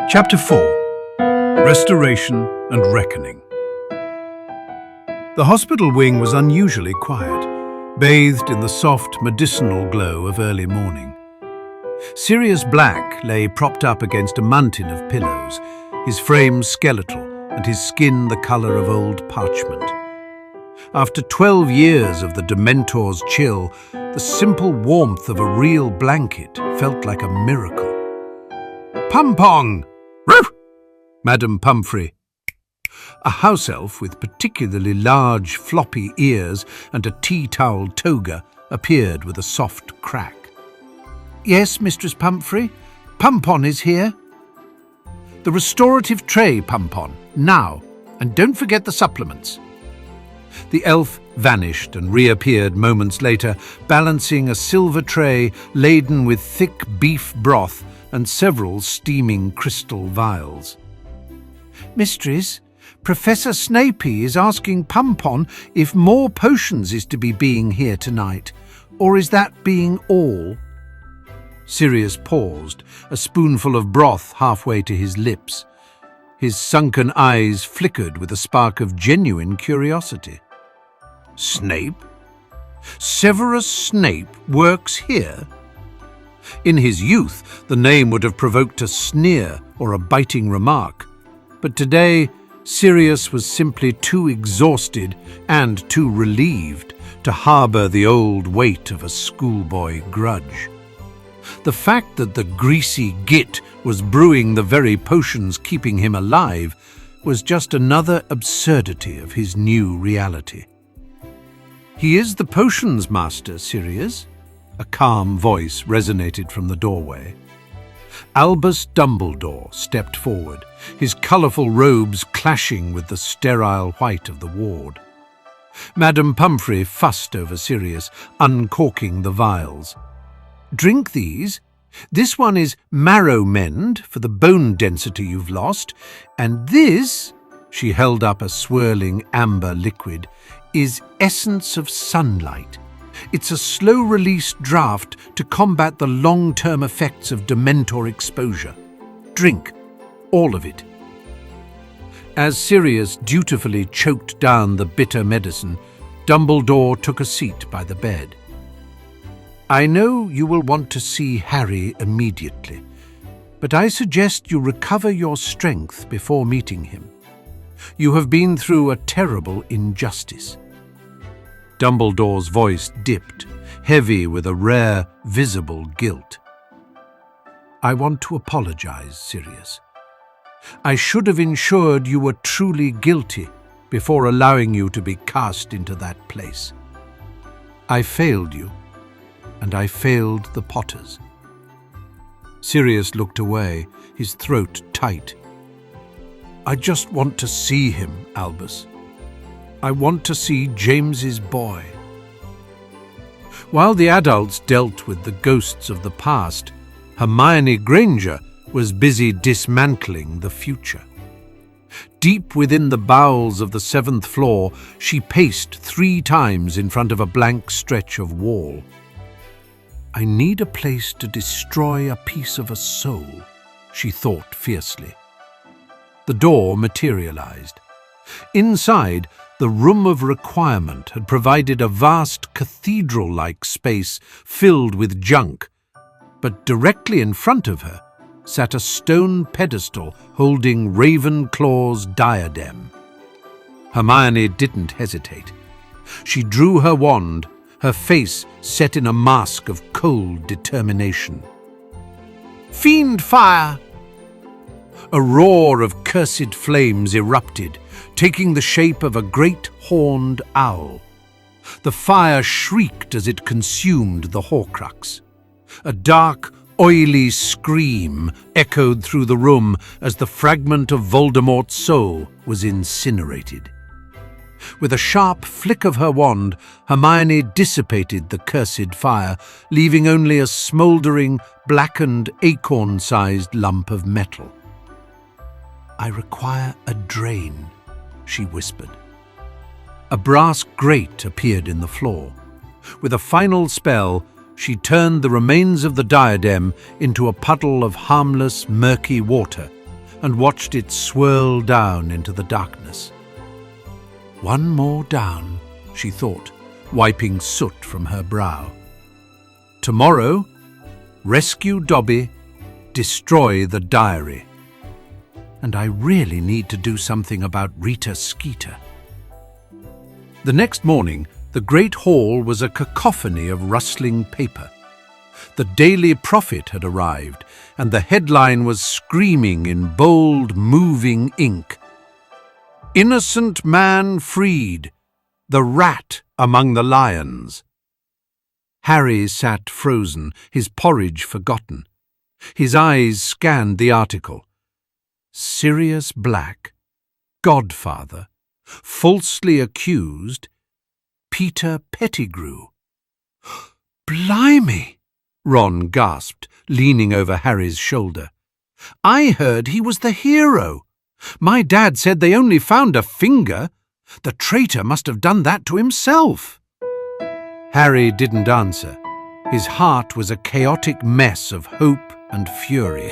Chapter 4. Restoration and Reckoning. The hospital wing was unusually quiet, bathed in the soft medicinal glow of early morning. Sirius Black lay propped up against a mountain of pillows, his frame skeletal and his skin the colour of old parchment. After 12 years of the Dementor's chill, the simple warmth of a real blanket felt like a miracle. Pum-pong! Roof! Madam Pumphrey. A house elf with particularly large floppy ears and a tea-towel toga appeared with a soft crack. Yes, Mistress Pumphrey, Pumpon is here. The restorative tray, Pumpon, now, and don't forget the supplements. The elf vanished and reappeared moments later, balancing a silver tray laden with thick beef broth and several steaming crystal vials. Mistress, Professor Snapey is asking Pumpon if more potions is to be being here tonight, or is that being all? Sirius paused, a spoonful of broth halfway to his lips. His sunken eyes flickered with a spark of genuine curiosity. Snape? Severus Snape works here? In his youth, the name would have provoked a sneer or a biting remark, but today Sirius was simply too exhausted and too relieved to harbour the old weight of a schoolboy grudge. The fact that the greasy git was brewing the very potions keeping him alive was just another absurdity of his new reality. He is the potions master, Sirius. A calm voice resonated from the doorway. Albus Dumbledore stepped forward, his colourful robes clashing with the sterile white of the ward. Madam Pumphrey fussed over Sirius, uncorking the vials. Drink these. This one is marrow mend for the bone density you've lost, and this, she held up a swirling amber liquid, is essence of sunlight. It's a slow-release draught to combat the long-term effects of Dementor exposure. Drink, all of it. As Sirius dutifully choked down the bitter medicine, Dumbledore took a seat by the bed. I know you will want to see Harry immediately, but I suggest you recover your strength before meeting him. You have been through a terrible injustice. Dumbledore's voice dipped, heavy with a rare, visible guilt. I want to apologize, Sirius. I should have ensured you were truly guilty before allowing you to be cast into that place. I failed you, and I failed the Potters. Sirius looked away, his throat tight. I just want to see him, Albus. I want to see James's boy. While the adults dealt with the ghosts of the past, Hermione Granger was busy dismantling the future. Deep within the bowels of the 7th floor, she paced 3 times in front of a blank stretch of wall. I need a place to destroy a piece of a soul, she thought fiercely. The door materialized. Inside, the room of requirement had provided a vast cathedral-like space filled with junk, but directly in front of her sat a stone pedestal holding Ravenclaw's diadem. Hermione didn't hesitate. She drew her wand, her face set in a mask of cold determination. Fiend fire! A roar of cursed flames erupted, taking the shape of a great horned owl. The fire shrieked as it consumed the Horcrux. A dark, oily scream echoed through the room as the fragment of Voldemort's soul was incinerated. With a sharp flick of her wand, Hermione dissipated the cursed fire, leaving only a smouldering, blackened, acorn-sized lump of metal. I require a drain, she whispered. A brass grate appeared in the floor. With a final spell, she turned the remains of the diadem into a puddle of harmless, murky water, and watched it swirl down into the darkness. One more down, she thought, wiping soot from her brow. Tomorrow, rescue Dobby, destroy the diary. And I really need to do something about Rita Skeeter. The next morning, the great hall was a cacophony of rustling paper. The Daily Prophet had arrived, and the headline was screaming in bold, moving ink. "Innocent man freed, the rat among the lions." Harry sat frozen, his porridge forgotten. His eyes scanned the article. Sirius Black, godfather, falsely accused, Peter Pettigrew. "Blimey!" Ron gasped, leaning over Harry's shoulder. "I heard he was the hero. My dad said they only found a finger. The traitor must have done that to himself." Harry didn't answer. His heart was a chaotic mess of hope and fury.